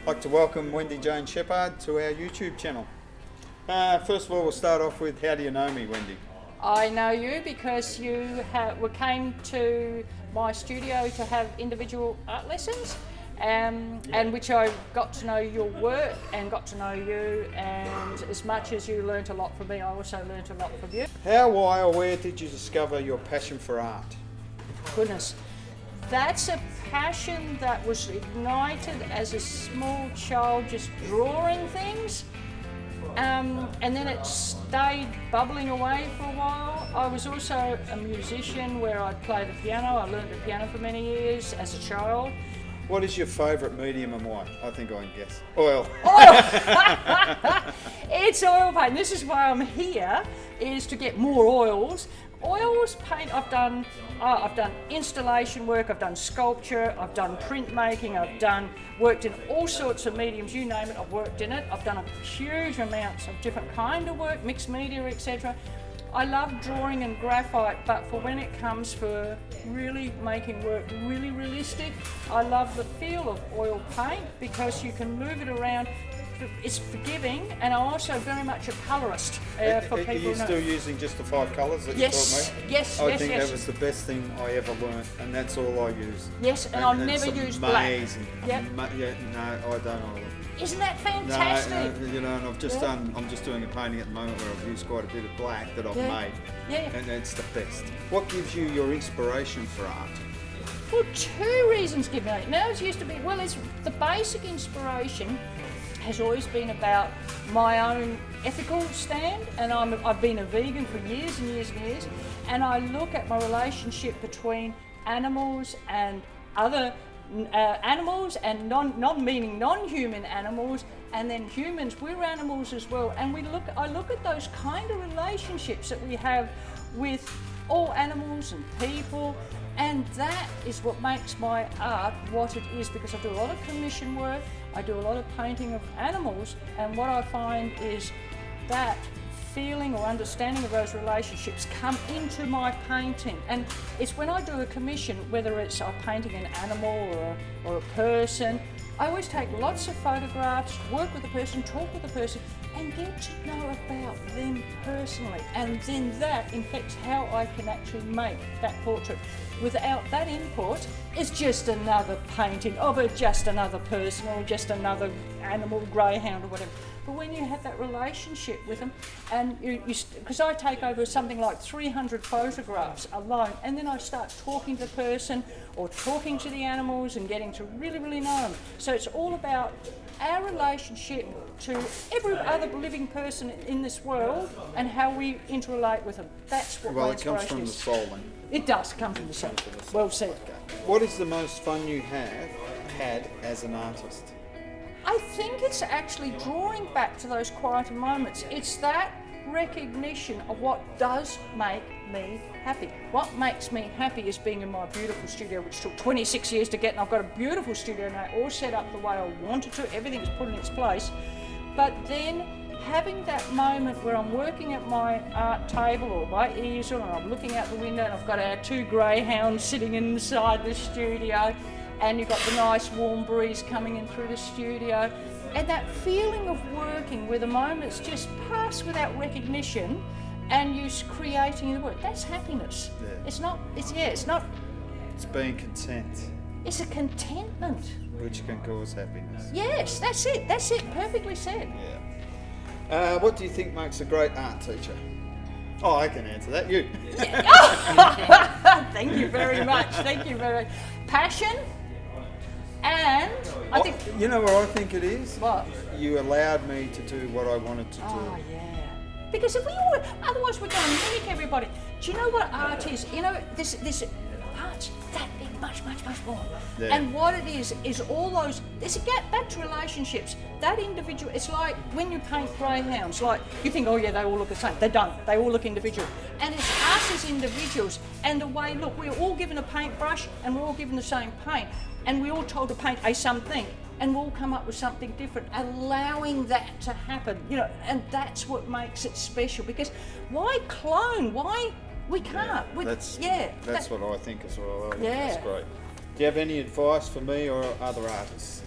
I'd like to welcome Wendy-Jane Sheppard to our YouTube channel. First of all, we'll start off with, how do you know me, Wendy? I know you because you came to my studio to have individual art lessons, and which I got to know your work and got to know you, and as much as you learnt a lot from me, I also learnt a lot from you. How, why or where did you discover your passion for art? Goodness, that's a passion that was ignited as a small child, just drawing things. And then it stayed bubbling away for a while. I was also a musician where I'd play the piano. I learned the piano for many years as a child. What is your favourite medium and why? I think I can guess. Oil. It's oil paint. This is why I'm here, is to get more oils. Oils paint, I've done installation work, I've done sculpture, I've done printmaking, I've worked in all sorts of mediums, you name it, I've worked in it. I've done a huge amounts of different kind of work, mixed media, etc. I love drawing and graphite, but for when it comes for really making work really realistic, I love the feel of oil paint because you can move it around. It's forgiving, and I'm also very much a colourist for people. Are you still using just the 5 colours that you taught me? Yes, I think that was the best thing I ever learnt, and that's all I use. Yes, and I've never used black. Amazing. Yep. No, I don't either. Isn't that fantastic? No, you know, and I'm just doing a painting at the moment where I've used quite a bit of black that I've made. Yeah. And it's the best. What gives you your inspiration for art? Well, 2 reasons give me it. Now it used to be, it's the basic inspiration has always been about my own ethical stand, and I've been a vegan for years and years and years, and I look at my relationship between animals and other animals, and non-meaning non-human animals, and then humans. We're animals as well, and I look at those kind of relationships that we have with all animals and people, and that is what makes my art what it is, because I do a lot of commission work, I do a lot of painting of animals, and what I find is that feeling or understanding of those relationships come into my painting. And it's when I do a commission, whether it's I'm painting an animal or a person, I always take lots of photographs, work with the person, talk with the person, and get to know about them personally. And then that infects how I can actually make that portrait. Without that input, it's just another painting of just another person or just another animal, greyhound or whatever. But when you have that relationship with them, and because I take over something like 300 photographs alone, and then I start talking to the person or talking to the animals and getting to really, really know them. So it's all about our relationship to every other living person in this world and how we interrelate with them. That's what my inspiration is. It comes from the soul then. It does come from the soul. Well said. Okay. What is the most fun you have had as an artist? I think it's actually drawing back to those quieter moments. It's that recognition of what does make me happy. What makes me happy is being in my beautiful studio, which took 26 years to get, and I've got a beautiful studio now, all set up the way I wanted to, everything is put in its place. But then having that moment where I'm working at my art table or my easel, and I'm looking out the window, and I've got our 2 greyhounds sitting inside the studio, and you've got the nice warm breeze coming in through the studio, and that feeling of working where the moments just pass without recognition, and you creating the work. That's happiness. Yeah. It's being content. It's a contentment. Which can cause happiness. Yes, that's it, perfectly said. Yeah. What do you think makes a great art teacher? Oh, I can answer that. You. Thank you very much. Passion, and I think... You know what I think it is? What? You allowed me to do what I wanted to do. Oh, yeah. Because otherwise we're going to mimic everybody. Do you know what art is? You know, this art's that big, much more. Yeah. And what it is all those, there's a gap back to relationships. That individual, it's like when you paint greyhounds, like you think, oh yeah, they all look the same. They don't, they all look individual. And it's us as individuals, and the way, look, we're all given a paintbrush and we're all given the same paint, and we're all told to paint a something, and we'll come up with something different, allowing that to happen, you know, and that's what makes it special. Because why clone? Why? We can't. That's what I think as well. Yeah. That's great. Do you have any advice for me or other artists?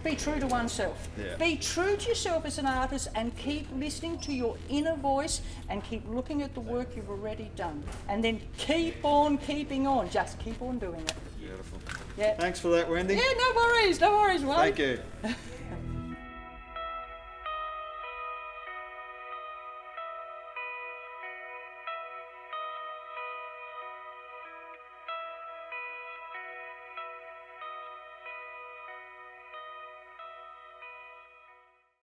be true to oneself. Yeah. Be true to yourself as an artist and keep listening to your inner voice and keep looking at the work you've already done. And then keep on keeping on. Just keep on doing it. Beautiful. Yeah. Thanks for that, Wendy. Yeah, no worries, Wayne. Thank you.